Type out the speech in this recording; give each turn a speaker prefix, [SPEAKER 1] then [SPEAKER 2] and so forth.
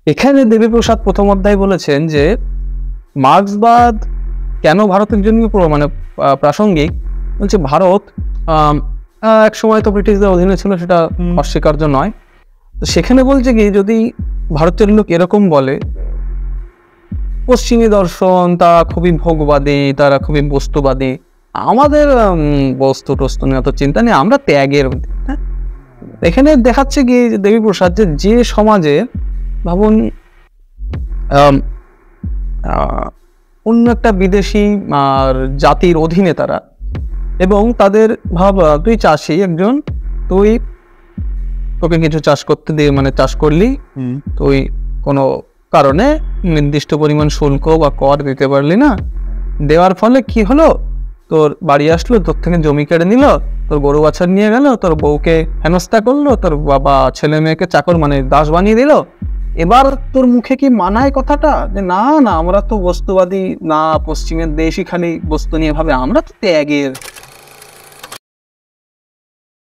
[SPEAKER 1] এখানে দেবীপ্রসাদ প্রথম অধ্যায় বলেছেন যে মার্ক্সবাদ কেন ভারতের জন্য মানে প্রাসঙ্গিক। বলছে ভারত এক সময় তো ব্রিটিশদের অধীনে ছিল, সেটা অস্বীকার্য নয়। তো সেখানে বলছে কি, যদি ভারতের লোক এরকম বলে পশ্চিমী দর্শন তারা খুবই ভোগবাদী, তারা খুবই বস্তুবাদী, আমাদের বস্তু টস্তু নিয়ে অত চিন্তা নেই, আমরা ত্যাগের। হ্যাঁ, এখানে দেখাচ্ছে কি দেবীপ্রসাদ যে সমাজে ভাবুন অন্য একটা বিদেশি আর জাতির অধীনে তারা, এবং তাদের ভাব তুই চাষি একজন, তোকে কিছু চাষ করতে দিয়ে মানে চাষ করলি, তুই কোনো কারণে নির্দিষ্ট পরিমাণ শুল্ক বা কর দিতে পারলি না, দেওয়ার ফলে কি হলো, তোর বাড়ি আসলো, তোর থেকে জমি কেড়ে নিল, তোর গরু বাছার নিয়ে গেল, তোর বউকে হেনস্থা করলো, তোর বাবা ছেলে মেয়েকে চাকর মানে দাস বানিয়ে দিল। এবার তোর মুখে কি মানায় কথাটা যে না না আমরা তো বস্তুবাদী না, পশ্চিমের দেশই খালি বস্তু নিয়ে ভাবে, আমরা তো ত্যাগের।